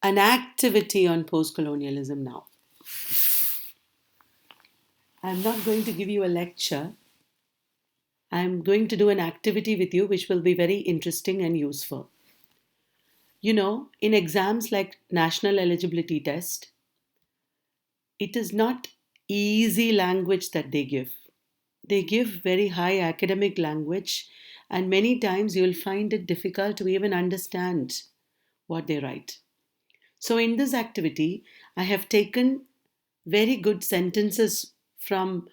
an activity on postcolonialism now. I'm not going to give you a lecture. I'm going to do an activity with you which will be very interesting and useful. You know, in exams like National Eligibility Test, it is not easy language that they give. They give very high academic language, and many times you'll find it difficult to even understand what they write. So, in this activity, I have taken very good sentences from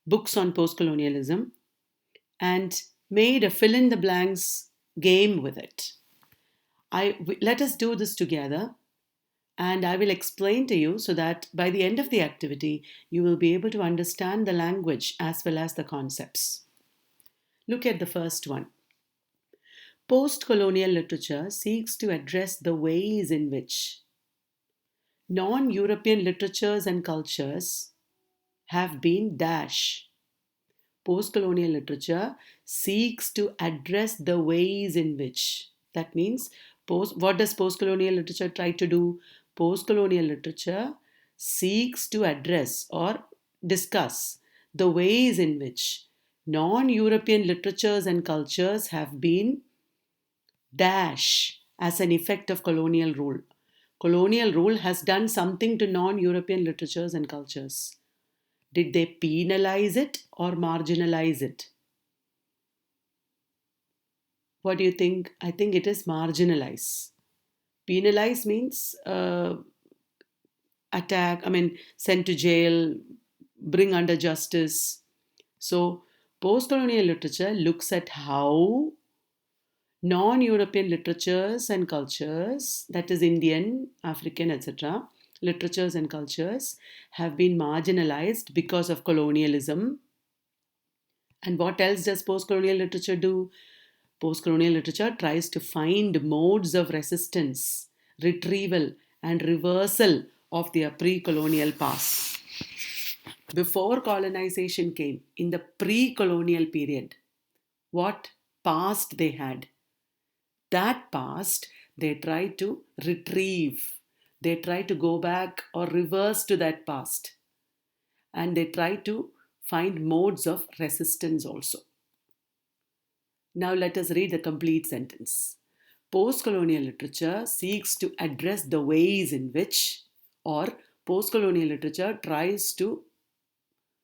books on postcolonialism and made a fill in the blanks game with it. Let us do this together, and I will explain to you so that by the end of the activity, you will be able to understand the language as well as the concepts. Look at the first one. Post-colonial literature seeks to address the ways in which non-European literatures and cultures have been dash. Post-colonial literature seeks to address the ways in which. That means, what does post-colonial literature try to do? Post-colonial literature seeks to address or discuss the ways in which non-European literatures and cultures have been dash as an effect of colonial rule. Colonial rule has done something to non-European literatures and cultures. Did they penalize it or marginalize it? What do you think? I think it is marginalize. Penalize means attack, send to jail, bring under justice. So, post-colonial literature looks at how non-European literatures and cultures, that is Indian, African, etc., literatures and cultures have been marginalized because of colonialism. And what else does post-colonial literature do? Post-colonial literature tries to find modes of resistance, retrieval, and reversal of their pre-colonial past. Before colonization came, in the pre-colonial period, what past they had? That past they try to retrieve. They try to go back or reverse to that past. And they try to find modes of resistance also. Now let us read the complete sentence. Post-colonial literature seeks to address the ways in which, or post-colonial literature tries to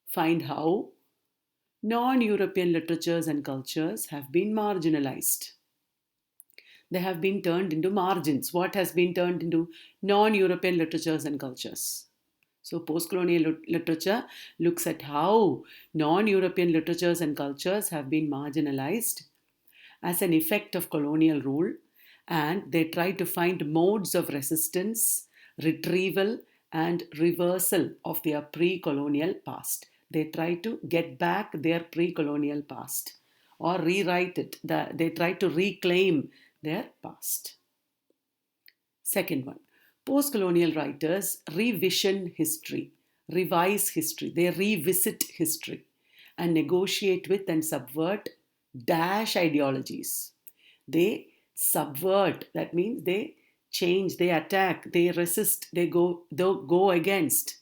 find how, non-European literatures and cultures have been marginalized. They have been turned into margins. What has been turned into non-European literatures and cultures? So post-colonial literature looks at how non-European literatures and cultures have been marginalized as an effect of colonial rule, and they try to find modes of resistance, retrieval, and reversal of their pre-colonial past. They try to get back their pre-colonial past or rewrite it. They try to reclaim their past. Second one, post-colonial writers revision history, revise history, they revisit history and negotiate with and subvert dash ideologies. They subvert, that means they change, they attack, they resist, they go against.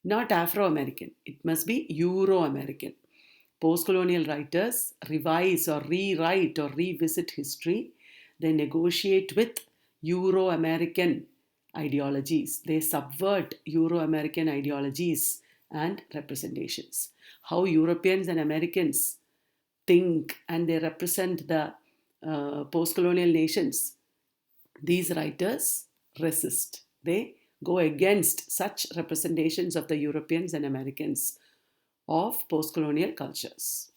Not Afro-American, it must be Euro-American. Post-colonial writers revise or rewrite or revisit history. They negotiate with Euro-American ideologies. They subvert Euro-American ideologies and representations. How Europeans and Americans think and they represent the post-colonial nations. These writers resist. They go against such representations of the Europeans and Americans of post-colonial cultures.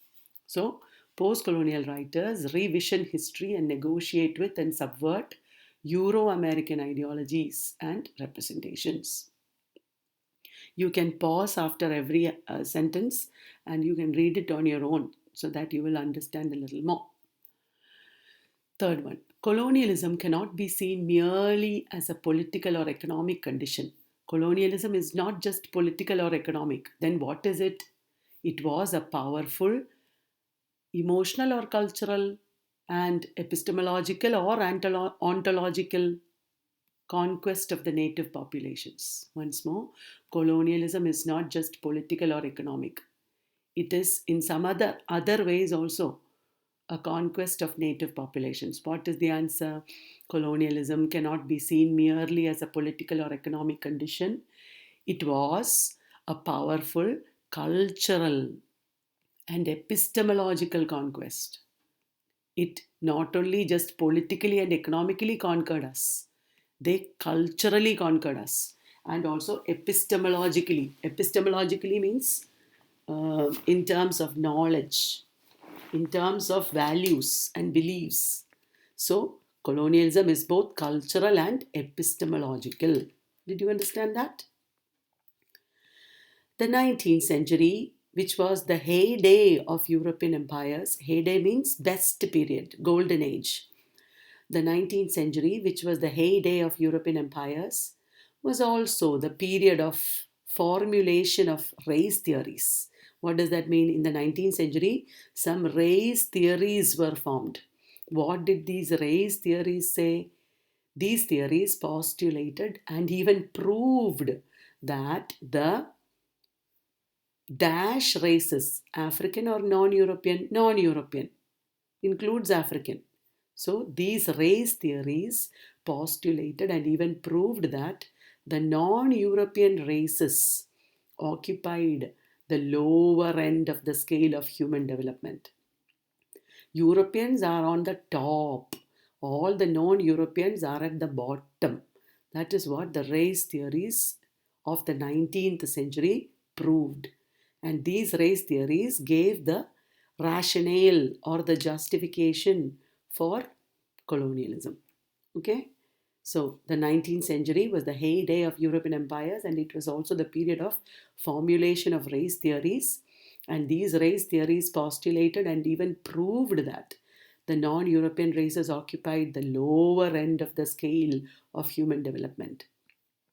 So, post-colonial writers revision history and negotiate with and subvert Euro-American ideologies and representations. You can pause after every sentence and you can read it on your own so that you will understand a little more. Third one, colonialism cannot be seen merely as a political or economic condition. Colonialism is not just political or economic. Then what is it? It was a powerful, emotional or cultural, and epistemological or ontological conquest of the native populations. Once more, colonialism is not just political or economic. It is in some other ways also a conquest of native populations. What is the answer? Colonialism cannot be seen merely as a political or economic condition. It was a powerful cultural and epistemological conquest. It not only just politically and economically conquered us, they culturally conquered us, and also epistemologically. Epistemologically means in terms of knowledge, in terms of values and beliefs. So, colonialism is both cultural and epistemological. Did you understand that? The 19th century, which was the heyday of European empires, heyday means best period, golden age. The 19th century, which was the heyday of European empires, was also the period of formulation of race theories. What does that mean? In the 19th century, some race theories were formed. What did these race theories say? These theories postulated and even proved that the dash races, African or non-European, includes African. So these race theories postulated and even proved that the non-European races occupied the lower end of the scale of human development. Europeans are on the top. All the non-Europeans are at the bottom. That is what the race theories of the 19th century proved. And these race theories gave the rationale or the justification for colonialism. Okay? So the 19th century was the heyday of European empires, and it was also the period of formulation of race theories. And these race theories postulated and even proved that the non-European races occupied the lower end of the scale of human development.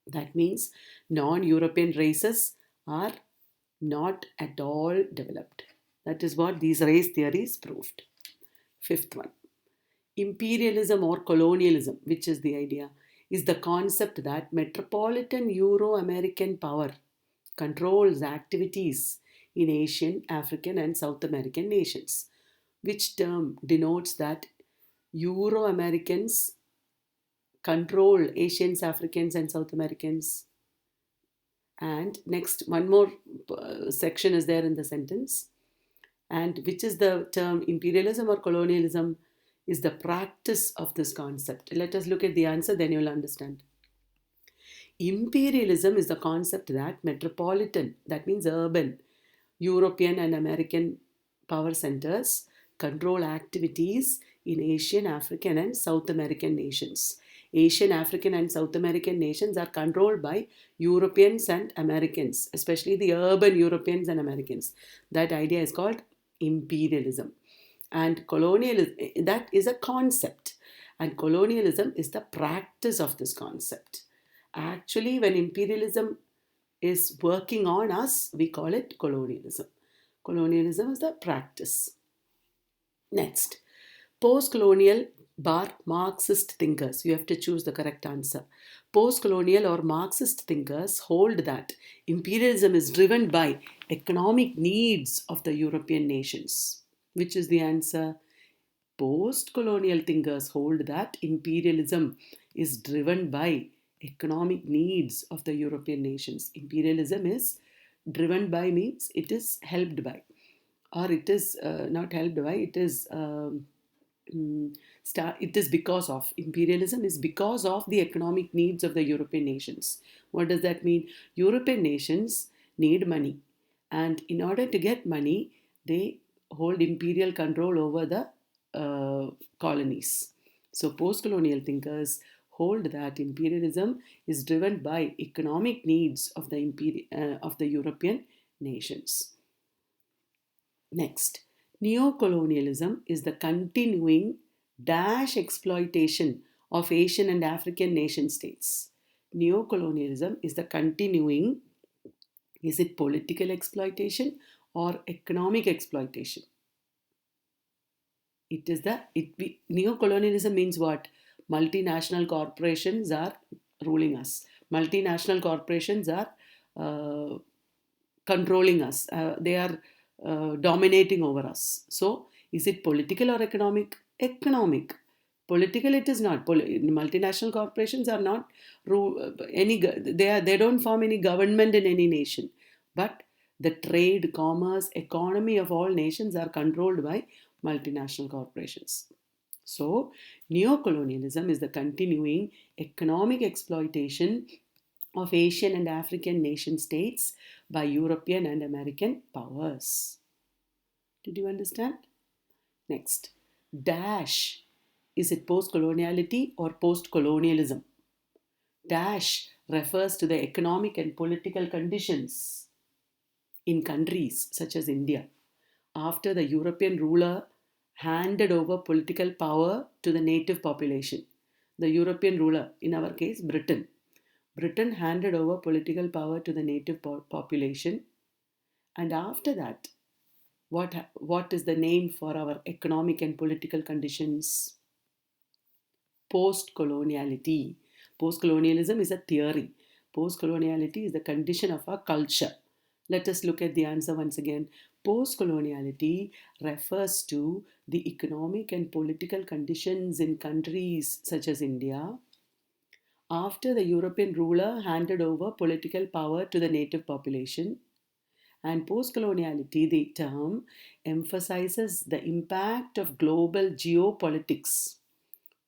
That means non-European races are not at all developed. That is what these race theories proved. Fifth one, imperialism or colonialism, which is the idea, is the concept that metropolitan Euro-American power controls activities in Asian, African, and South American nations, which term denotes that Euro-Americans control Asians, Africans, and South Americans. And next, one more section is there in the sentence. And which is the term imperialism or colonialism is the practice of this concept. Let us look at the answer, then you'll understand. Imperialism is the concept that metropolitan, that means urban, European and American power centers control activities in Asian, African, and South American nations. Asian, African, and South American nations are controlled by Europeans and Americans, especially the urban Europeans and Americans. That idea is called imperialism. And colonialism, that is a concept. And colonialism is the practice of this concept. Actually, when imperialism is working on us, we call it colonialism. Colonialism is the practice. Next, post-colonial bar Marxist thinkers. You have to choose the correct answer. Post-colonial or Marxist thinkers hold that imperialism is driven by economic needs of the European nations. Which is the answer? Post-colonial thinkers hold that imperialism is driven by economic needs of the European nations. Imperialism is driven by means it is helped by, or it is not helped by, it is it is because of. Imperialism is because of the economic needs of the European nations. What does that mean? European nations need money, and in order to get money, they hold imperial control over the colonies. So post-colonial thinkers hold that imperialism is driven by economic needs of the European nations. Next, neocolonialism is the continuing dash exploitation of Asian and African nation states. Neocolonialism is the continuing, is it political exploitation or economic exploitation? Neocolonialism means what? Multinational corporations are ruling us. Multinational corporations are uh, controlling us. They are dominating over us. So, is it political or economic? Economic. Political, it is not. Multinational corporations are not they don't form any government in any nation, but the trade, commerce, economy of all nations are controlled by multinational corporations. So, neocolonialism is the continuing economic exploitation of Asian and African nation states by European and American powers. Did you understand? Next, dash. Is it post-coloniality or post-colonialism? Dash refers to the economic and political conditions in countries such as India after the European ruler handed over political power to the native population. The European ruler, in our case, Britain. Britain handed over political power to the native population, and after that, what is the name for our economic and political conditions? Post-coloniality. Post-colonialism is a theory. Post-coloniality is the condition of our culture. Let us look at the answer once again. Post-coloniality refers to the economic and political conditions in countries such as India after the European ruler handed over political power to the native population. And post-coloniality, the term, emphasizes the impact of global geopolitics.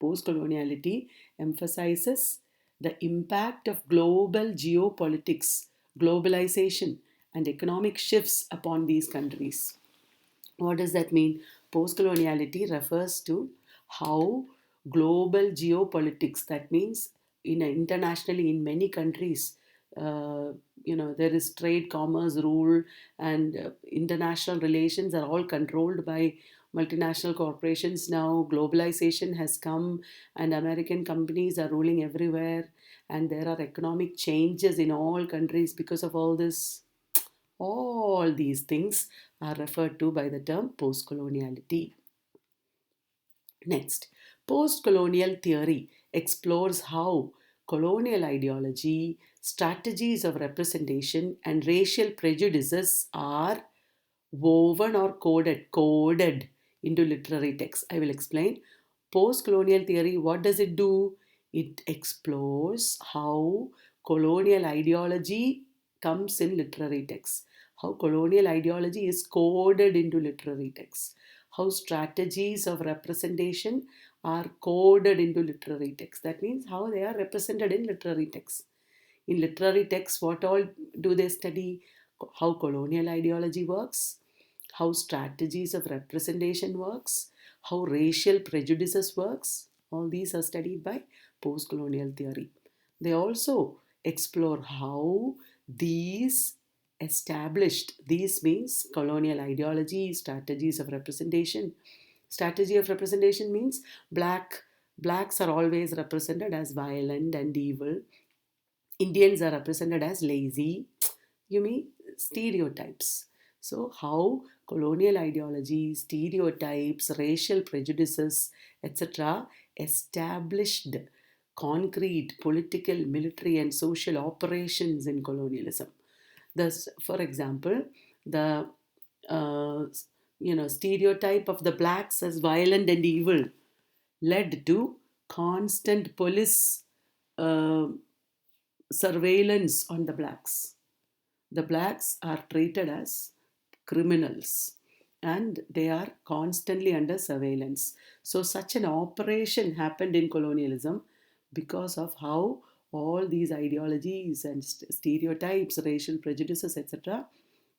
Post-coloniality emphasizes the impact of global geopolitics, globalization, and economic shifts upon these countries. What does that mean? Post-coloniality refers to how global geopolitics, that means internationally in many countries, uh, there is trade, commerce, rule, and international relations are all controlled by multinational corporations now. Globalization has come, and American companies are ruling everywhere, and there are economic changes in all countries because of all this. All these things are referred to by the term post-coloniality. Next, post-colonial theory explores how colonial ideology, strategies of representation, and racial prejudices are woven or coded into literary texts. I will explain. Post-colonial theory, what does it do? It explores how colonial ideology comes in literary texts, how colonial ideology is coded into literary texts, how strategies of representation are coded into literary texts. That means how they are represented in literary texts. In literary texts, what all do they study? How colonial ideology works, how strategies of representation works, how racial prejudices works. All these are studied by post-colonial theory. They also explore how these means colonial ideology, strategies of representation. Strategy of representation means blacks are always represented as violent and evil. Indians are represented as lazy. You mean stereotypes. So, how colonial ideology, stereotypes, racial prejudices, etc., established concrete political, military, and social operations in colonialism. Thus, for example, the stereotype of the blacks as violent and evil led to constant police uh, surveillance on the blacks. The blacks are treated as criminals and they are constantly under surveillance. So, such an operation happened in colonialism because of how all these ideologies and stereotypes, racial prejudices, etc.,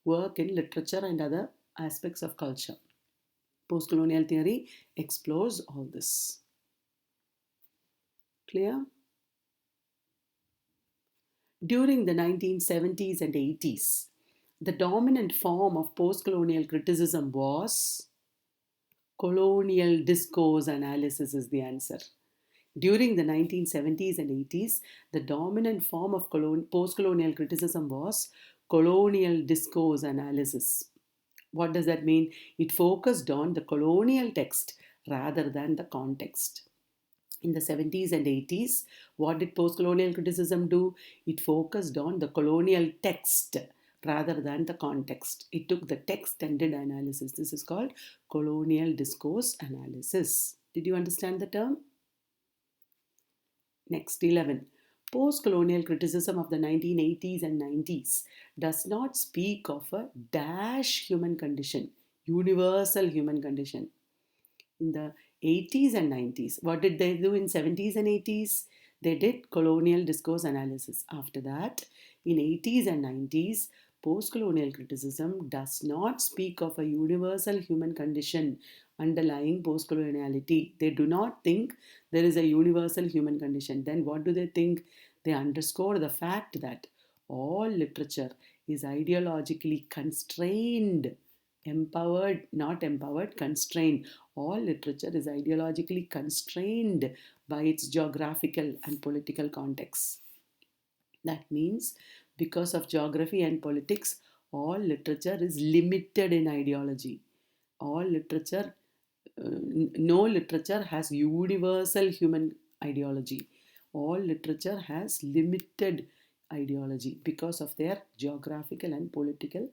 work in literature and other aspects of culture. Postcolonial theory explores all this. Clear? During the 1970s and 80s, the dominant form of post-colonial criticism was colonial discourse analysis is the answer. During the 1970s and 80s, the dominant form of post-colonial criticism was colonial discourse analysis. What does that mean? It focused on the colonial text rather than the context. In the 70s and 80s, what did post-colonial criticism do? It focused on the colonial text rather than the context. It took the text and did analysis. This is called colonial discourse analysis. Did you understand the term? Next, 11. Post-colonial criticism of the 1980s and 90s does not speak of a dash human condition, universal human condition. In the 80s and 90s, what did they do in 70s and 80s? They did colonial discourse analysis. After that, in 80s and 90s, post-colonial criticism does not speak of a universal human condition underlying post-coloniality. They do not think there is a universal human condition. Then what do they think? They underscore the fact that all literature is ideologically constrained, empowered, not empowered, constrained. All literature is ideologically constrained by its geographical and political context. That means because of geography and politics, all literature is limited in ideology. All literature, no literature has universal human ideology. All literature has limited ideology because of their geographical and political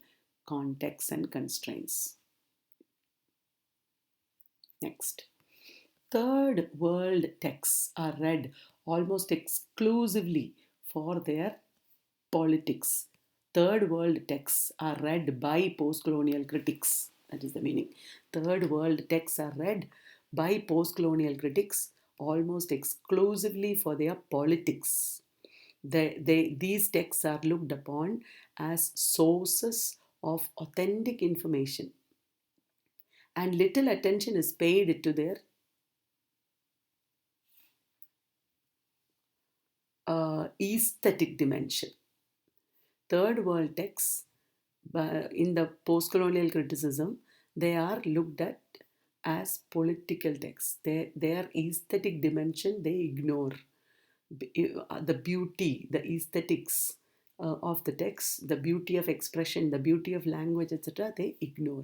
contexts and constraints. Next. Third world texts are read almost exclusively for their politics. Third world texts are read by post-colonial critics. That is the meaning. Third world texts are read by post-colonial critics almost exclusively for their politics. These texts are looked upon as sources of authentic information, and little attention is paid to their aesthetic dimension. Third world texts in the post-colonial criticism, they are looked at as political texts. Their aesthetic dimension they ignore. The beauty, the aesthetics of the text, the beauty of expression, the beauty of language, etc., they ignore.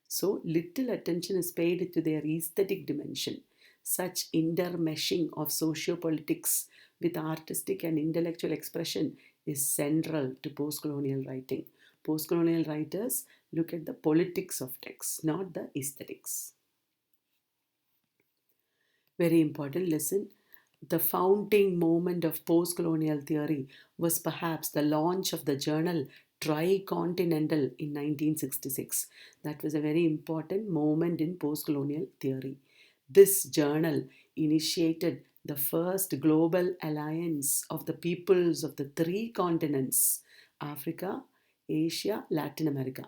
So little attention is paid to their aesthetic dimension. Such intermeshing of sociopolitics with artistic and intellectual expression is central to post-colonial writing. Post-colonial writers look at the politics of text, not the aesthetics. Very important lesson. The founding moment of post-colonial theory was perhaps the launch of the journal Tricontinental in 1966. That was a very important moment in post-colonial theory. This journal initiated the first global alliance of the peoples of the three continents: Africa, Asia, Latin America.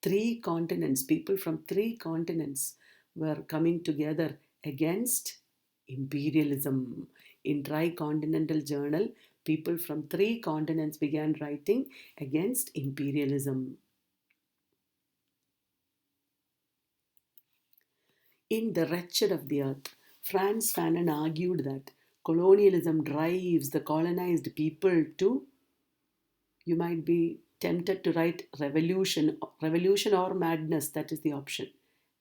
Three continents, people from three continents were coming together against imperialism. In Tricontinental Journal, people from three continents began writing against imperialism. In The Wretched of the Earth, Frantz Fanon argued that colonialism drives the colonized people to, you might be tempted to write revolution or madness, that is the option.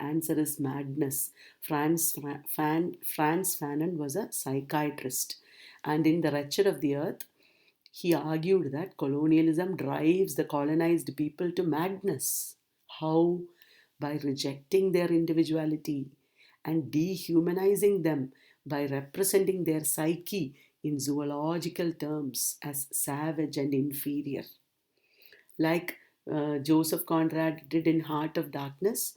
Answer is madness. Frantz Fanon was a psychiatrist, and in The Wretched of the Earth, he argued that colonialism drives the colonized people to madness. How? By rejecting their individuality and dehumanizing them by representing their psyche in zoological terms as savage and inferior. Like Joseph Conrad did in Heart of Darkness,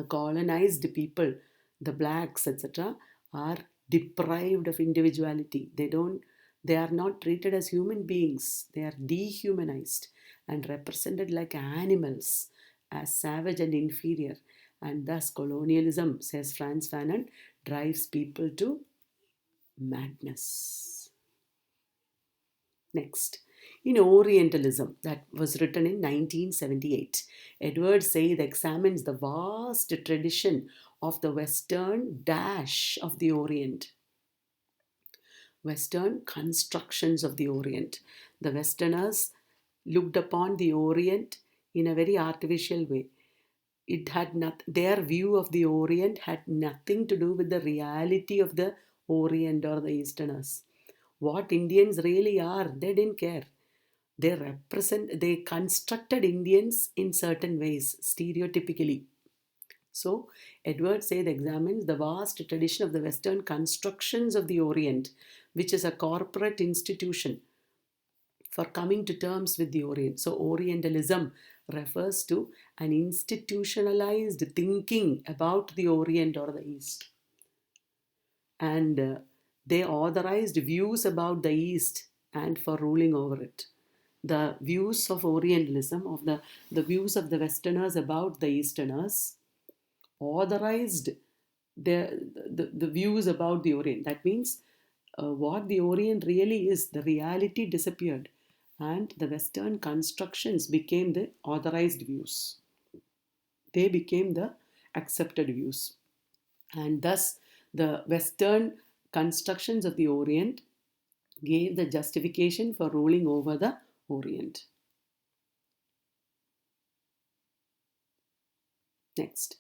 colonized people, the blacks, etc., are deprived of individuality. They are not treated as human beings. They are dehumanized and represented like animals, as savage and inferior. And thus colonialism, says Frantz Fanon, drives people to madness. Next, in Orientalism, that was written in 1978, Edward Said examines the vast tradition of the Western dash of the Orient. Western constructions of the Orient. The Westerners looked upon the Orient in a very artificial way. it had not, their view of the Orient had nothing to do with the reality of the Orient or the Easterners. What Indians really are, they didn't care. They constructed Indians in certain ways, stereotypically. So, Edward Said examines the vast tradition of the Western constructions of the Orient, which is a corporate institution for coming to terms with the Orient. So, Orientalism refers to an institutionalized thinking about the Orient or the East. And they authorized views about the East and for ruling over it. The views of Orientalism, the views of the Westerners about the Easterners, authorized the views about the Orient. That means what the Orient really is, the reality disappeared, and the Western constructions became the authorized views. They became the accepted views. And thus, the Western constructions of the Orient gave the justification for ruling over the Orient. Next.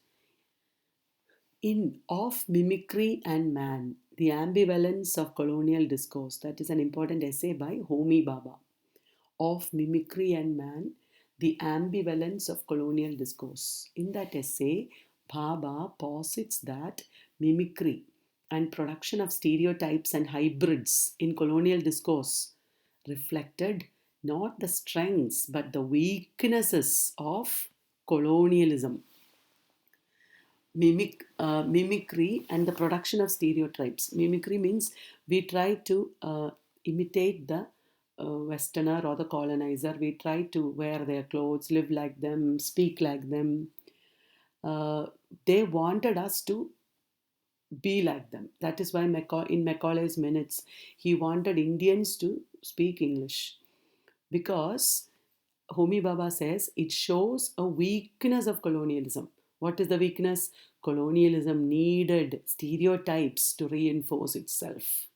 In Of Mimicry and Man, The Ambivalence of Colonial Discourse, that is an important essay by Homi Bhabha. Of Mimicry and Man, The Ambivalence of Colonial Discourse. In that essay, Bhabha posits that mimicry and production of stereotypes and hybrids in colonial discourse reflected not the strengths but the weaknesses of colonialism. Mimicry and the production of stereotypes. Mimicry means we try to imitate the Westerner or the colonizer. We try to wear their clothes, live like them, speak like them. They wanted us to be like them. That is why in Macaulay's Minutes, he wanted Indians to speak English, because Homi Bhabha says it shows a weakness of colonialism. What is the weakness? Colonialism needed stereotypes to reinforce itself.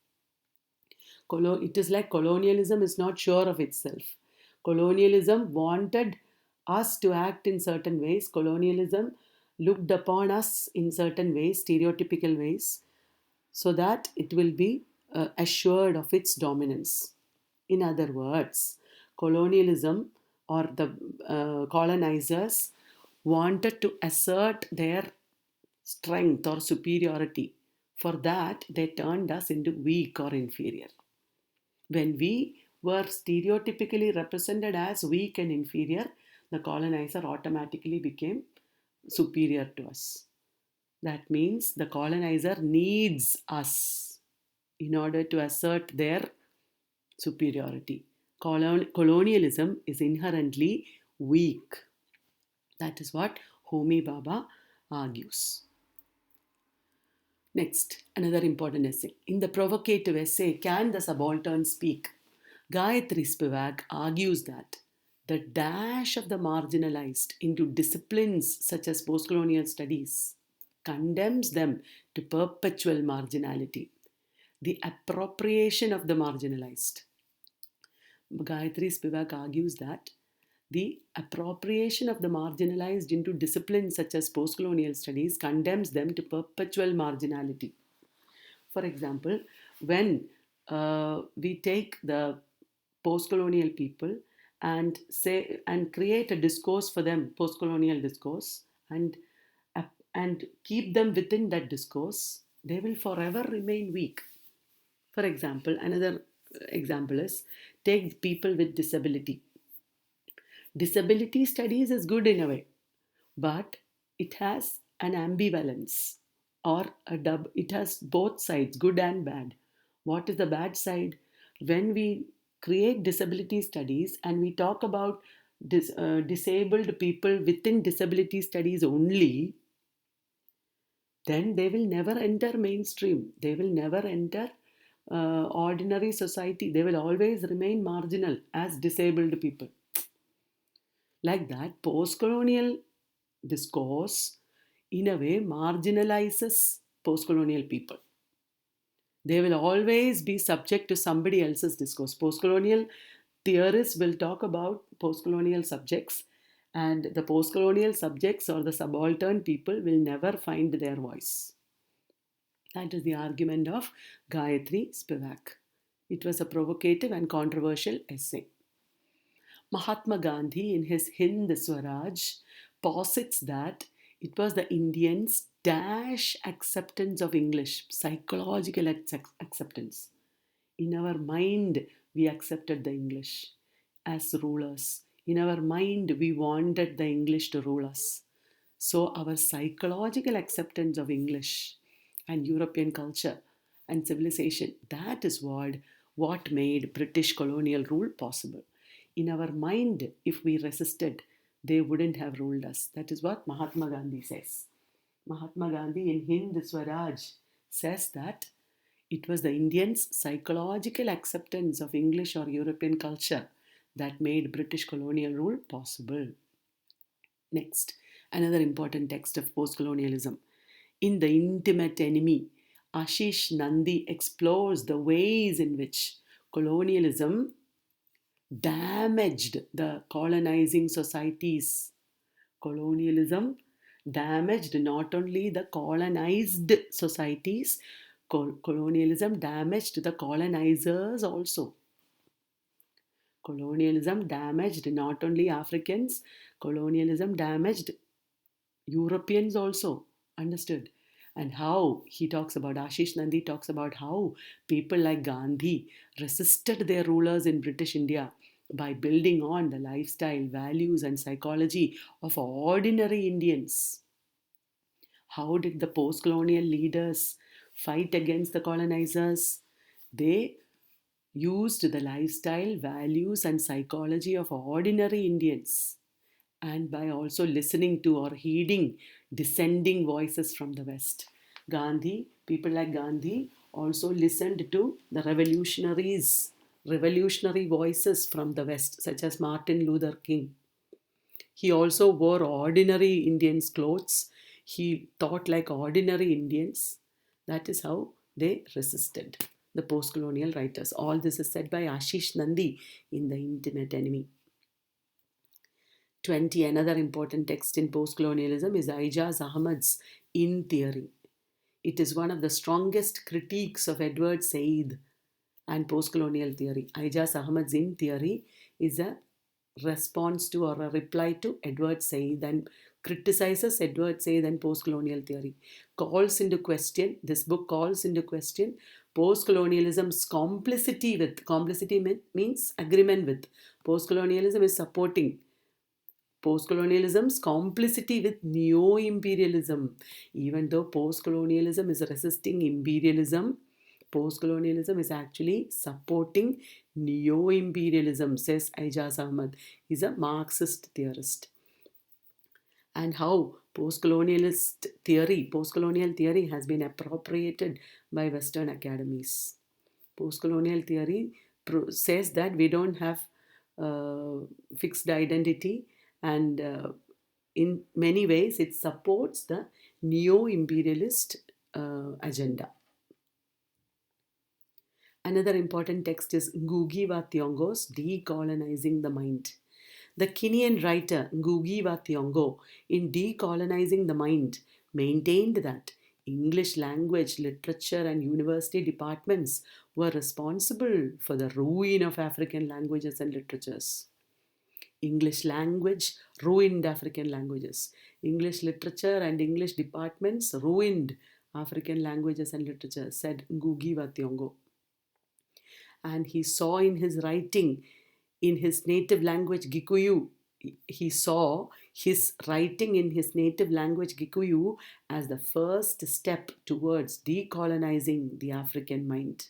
It is like colonialism is not sure of itself. Colonialism wanted us to act in certain ways. Colonialism looked upon us in certain ways, stereotypical ways, so that it will be assured of its dominance. In other words, colonialism or the colonizers wanted to assert their strength or superiority. For that, they turned us into weak or inferior. When we were stereotypically represented as weak and inferior, the colonizer automatically became superior to us. That means the colonizer needs us in order to assert their superiority. Colonialism is inherently weak. That is what Homi Bhabha argues. Next, another important essay. In the provocative essay, Can the Subaltern Speak? Gayatri Spivak argues that the dash of the marginalized into disciplines such as postcolonial studies condemns them to perpetual marginality. The appropriation of the marginalized. Gayatri Spivak argues that the appropriation of the marginalized into disciplines such as postcolonial studies condemns them to perpetual marginality. For example, when we take the postcolonial people and create a discourse for them, postcolonial discourse, and keep them within that discourse, they will forever remain weak. For example, another example is take people with disability. Disability studies is good in a way, but it has an ambivalence, or it has both sides, good and bad. What is the bad side? When we create disability studies and we talk about disabled people within disability studies only, then they will never enter mainstream. They will never enter ordinary society. They will always remain marginal as disabled people. Like that, post-colonial discourse, in a way, marginalizes post-colonial people. They will always be subject to somebody else's discourse. Post-colonial theorists will talk about post-colonial subjects And the post-colonial subjects or the subaltern people will never find their voice. That is the argument of Gayatri Spivak. It was a provocative and controversial essay. Mahatma Gandhi, in his Hind Swaraj, posits that it was the Indians' dash acceptance of English, psychological acceptance. In our mind, we accepted the English as rulers. In our mind, we wanted the English to rule us. So, our psychological acceptance of English and European culture and civilization, that is what made British colonial rule possible. In our mind, if we resisted, they wouldn't have ruled us. That is what Mahatma Gandhi says. Mahatma Gandhi in Hind Swaraj says that it was the Indians' psychological acceptance of English or European culture that made British colonial rule possible. Next, another important text of post-colonialism. In The Intimate Enemy, Ashish Nandi explores the ways in which colonialism damaged the colonizing societies. Colonialism damaged not only the colonized societies, colonialism damaged the colonizers also. Colonialism damaged not only Africans, colonialism damaged Europeans also. Understood? And how he talks about, Ashish Nandi talks about how people like Gandhi resisted their rulers in British India by building on the lifestyle, values, and psychology of ordinary Indians. How did the post colonial leaders fight against the colonizers? They used the lifestyle, values, and psychology of ordinary Indians, and by also listening to or heeding dissenting voices from the West. People like Gandhi also listened to the revolutionary voices from the West, such as Martin Luther King. He also wore ordinary Indians' clothes. He thought like ordinary Indians. That is how they resisted the post colonial writers. All this is said by Ashish Nandi in The Intimate Enemy. 20. Another important text in post-colonialism is Ijaz Ahmad's In Theory. It is one of the strongest critiques of Edward Said and post-colonial theory. Ijaz Ahmad's In Theory is a response to or a reply to Edward Said and criticizes Edward Said and post-colonial theory. This book calls into question post-colonialism's complicity means agreement with. Post-colonialism is supporting post-colonialism's complicity with neo-imperialism. Even though post-colonialism is resisting imperialism, post-colonialism is actually supporting neo-imperialism, says Ijaz Ahmad. He's a Marxist theorist. And how post-colonial theory has been appropriated by Western academies. Post-colonial theory says that we don't have fixed identity, and in many ways it supports the neo-imperialist agenda. Another important text is Ngugi wa Thiong'o's Decolonizing the Mind. The Kenyan writer Ngugi wa Thiong'o, in Decolonizing the Mind, maintained that English language, literature, and university departments were responsible for the ruin of African languages and literatures. English language ruined African languages. English literature and English departments ruined African languages and literature, said Ngugi wa Thiong'o. And he saw in his writing in his native language Gikuyu, as the first step towards decolonizing the African mind.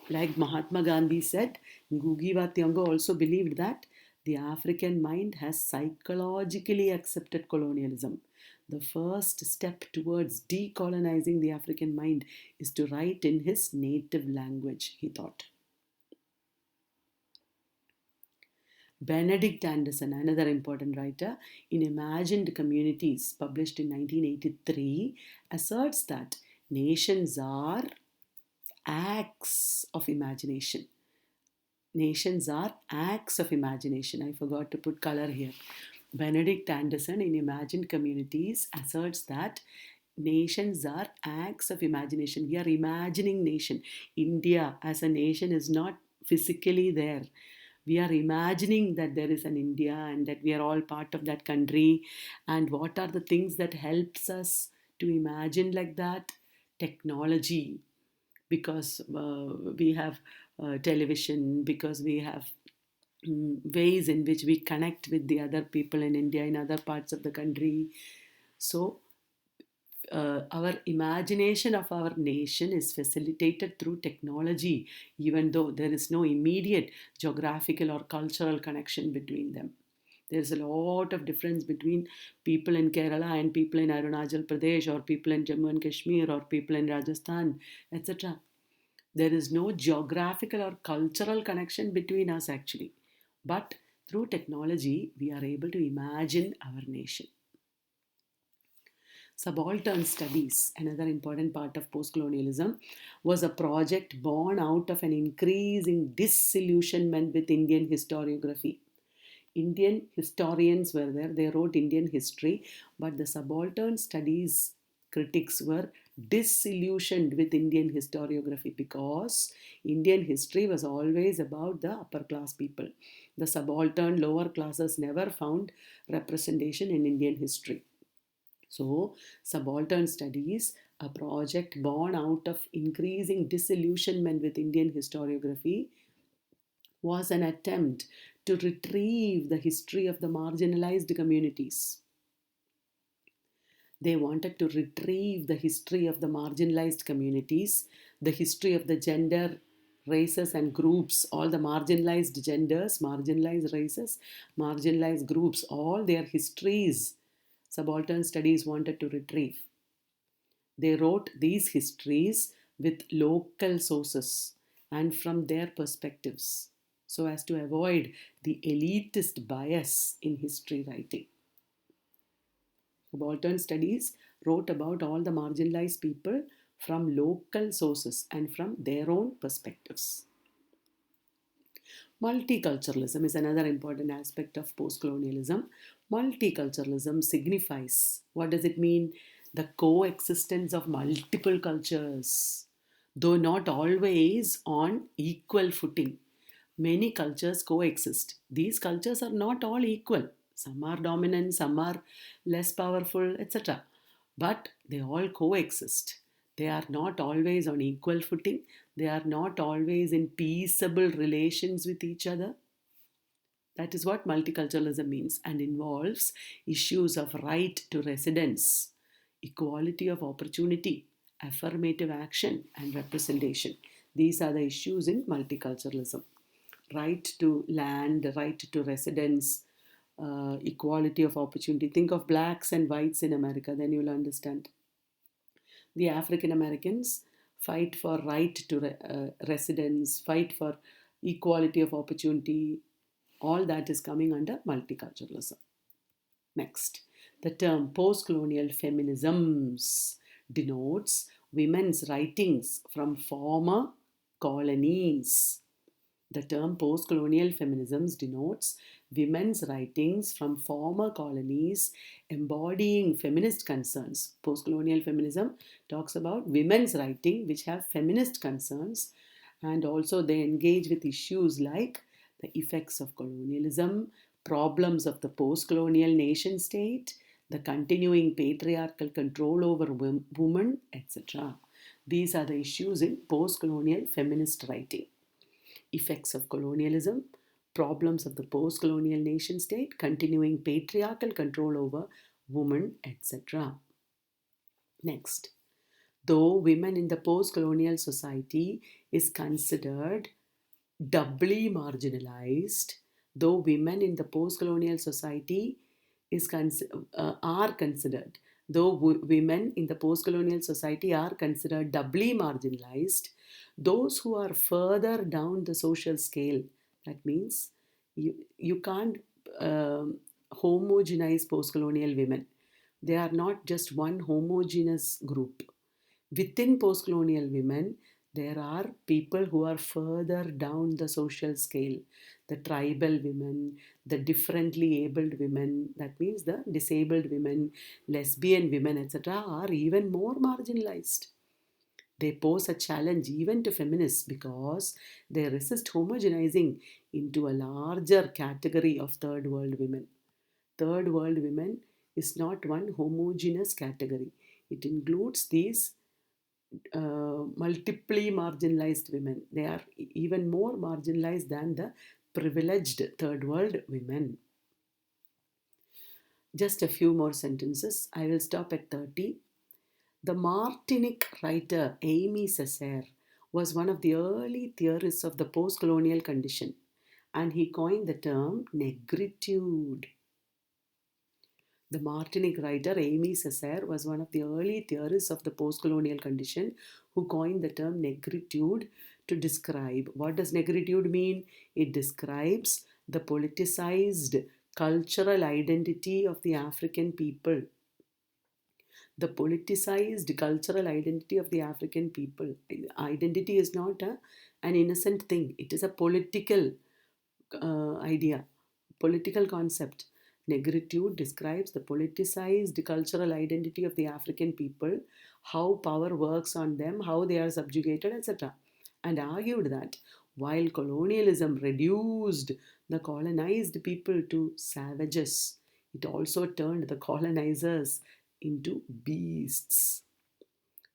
Like Mahatma Gandhi said, Ngugi wa Thiong'o also believed that the African mind has psychologically accepted colonialism. The first step towards decolonizing the African mind is to write in his native language, he thought. Benedict Anderson, another important writer, in Imagined Communities, published in 1983, asserts that nations are acts of imagination. Nations are acts of imagination. I forgot to put color here. Benedict Anderson in Imagined Communities asserts that nations are acts of imagination. We are imagining nation. India as a nation is not physically there. We are imagining that there is an India and that we are all part of that country. And what are the things that helps us to imagine like that? Technology, because we have television, because we have ways in which we connect with the other people in India, in other parts of the country. So, our imagination of our nation is facilitated through technology, even though there is no immediate geographical or cultural connection between them. There's a lot of difference between people in Kerala and people in Arunachal Pradesh, or people in Jammu and Kashmir, or people in Rajasthan, etc. There is no geographical or cultural connection between us actually. But through technology, we are able to imagine our nation. Subaltern Studies, another important part of postcolonialism, was a project born out of an increasing disillusionment with Indian historiography. Indian historians were there, they wrote Indian history, but the Subaltern Studies critics were disillusioned with Indian historiography because Indian history was always about the upper class people. The subaltern lower classes never found representation in Indian history. So, Subaltern Studies, a project born out of increasing disillusionment with Indian historiography, was an attempt to retrieve the history of the marginalized communities. They wanted to retrieve the history of the marginalized communities, the history of the gender, races, and groups, all the marginalized genders, marginalized races, marginalized groups, all their histories. Subaltern Studies wanted to retrieve. They wrote these histories with local sources and from their perspectives so as to avoid the elitist bias in history writing. Subaltern Studies wrote about all the marginalized people from local sources and from their own perspectives. Multiculturalism is another important aspect of postcolonialism. Multiculturalism signifies, what does it mean? The coexistence of multiple cultures, though not always on equal footing. Many cultures coexist. These cultures are not all equal. Some are dominant, some are less powerful, etc. But they all coexist. They are not always on equal footing. They are not always in peaceable relations with each other. That is what multiculturalism means and involves issues of right to residence, equality of opportunity, affirmative action, and representation. These are the issues in multiculturalism. Right to land, right to residence, equality of opportunity. Think of blacks and whites in America, then you'll understand. The African Americans fight for right to residence, fight for equality of opportunity. All that is coming under multiculturalism. Next, the term post-colonial feminisms denotes women's writings from former colonies. The term post-colonial feminisms denotes women's writings from former colonies embodying feminist concerns. Post-colonial feminism talks about women's writing which have feminist concerns, and also they engage with issues like the effects of colonialism, problems of the post-colonial nation state, the continuing patriarchal control over women, etc. These are the issues in post-colonial feminist writing. Effects of colonialism, problems of the post-colonial nation state, continuing patriarchal control over women, etc. Next, though women in the post-colonial society is considered doubly marginalized, though women in the post-colonial society are considered, though women in the post-colonial society are considered doubly marginalized, those who are further down the social scale, that means you can't homogenize post-colonial women. They are not just one homogeneous group. Within post-colonial women, There are people who are further down the social scale, the tribal women, the differently abled women, that means the disabled women, lesbian women, etc., are even more marginalized. They pose a challenge even to feminists because they resist homogenizing into a larger category of third world women. Third world women is not one homogeneous category. It includes these multiply marginalized women. They are even more marginalized than the privileged third world women. Just a few more sentences. I will stop at 30. The Martinique writer Amy Césaire was one of the early theorists of the post-colonial condition, and he coined the term negritude. The Martinique writer Amy Césaire was one of the early theorists of the post-colonial condition who coined the term negritude to describe. What does negritude mean? It describes the politicized cultural identity of the African people. The politicized cultural identity of the African people. Identity is not an innocent thing. It is a political idea, political concept. Negritude describes the politicized cultural identity of the African people, how power works on them, how they are subjugated, etc., and argued that while colonialism reduced the colonized people to savages, it also turned the colonizers into beasts.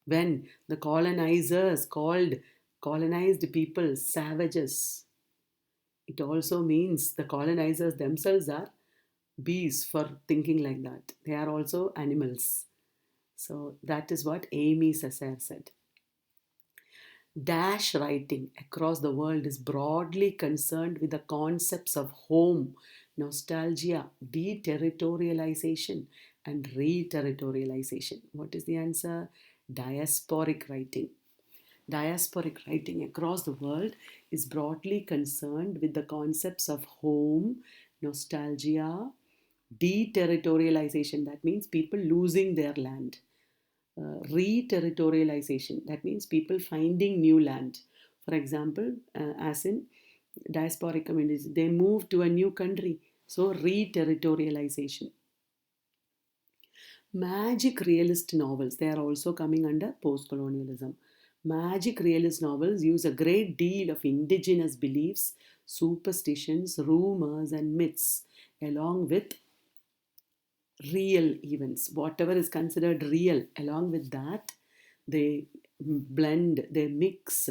When the colonizers called colonized people savages, it also means the colonizers themselves are bees for thinking like that. They are also animals. So that is what Amy Césaire said. Dash writing across the world is broadly concerned with the concepts of home, nostalgia, deterritorialization, and reterritorialization. What is the answer? Diasporic writing. Diasporic writing across the world is broadly concerned with the concepts of home, nostalgia, deterritorialization, that means people losing their land, reterritorialization, that means people finding new land. For example, as in diasporic communities, they move to a new country, so reterritorialization. Magic realist novels, they are also coming under post-colonialism. Magic realist novels use a great deal of indigenous beliefs, superstitions, rumors, and myths, along with real events, whatever is considered real. Along with that, they blend, they mix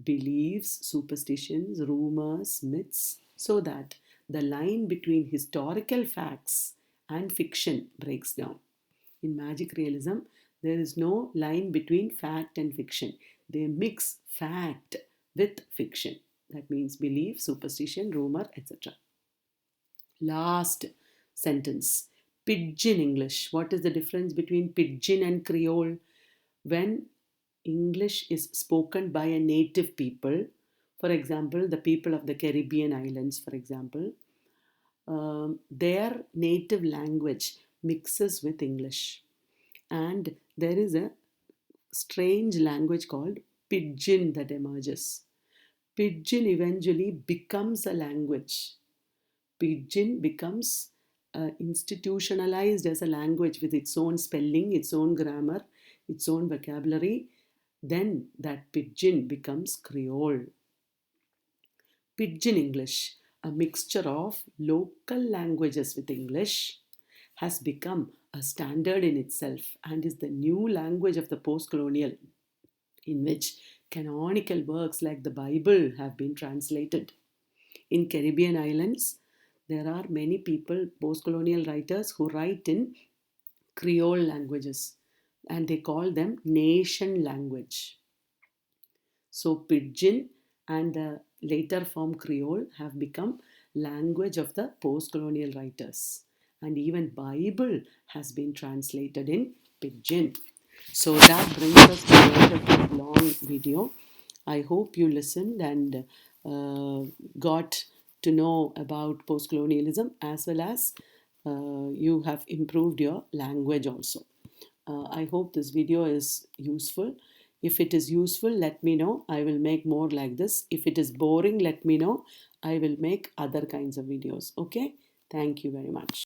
beliefs, superstitions, rumors, myths, so that the line between historical facts and fiction breaks down. In magic realism, there is no line between fact and fiction. They mix fact with fiction. That means belief, superstition, rumor, etc. Last sentence. Pidgin English. What is the difference between pidgin and Creole? When English is spoken by a native people, for example, the people of the Caribbean islands, for example, their native language mixes with English. And there is a strange language called pidgin that emerges. Pidgin eventually becomes a language. Pidgin becomes institutionalized as a language with its own spelling, its own grammar, its own vocabulary. Then that pidgin becomes Creole. Pidgin English, a mixture of local languages with English, has become a standard in itself and is the new language of the post-colonial, in which canonical works like the Bible have been translated. In Caribbean islands, there are many people, post-colonial writers, who write in Creole languages, and they call them nation language. So Pidgin and the later form Creole have become language of the post-colonial writers. And even Bible has been translated in Pidgin. So that brings us to the end of this long video. I hope you listened and got to know about post-colonialism, as well as you have improved your language also. I hope this video is useful. If it is useful, let me know. I will make more like this. If it is boring, let me know. I will make other kinds of videos. Okay? Thank you very much.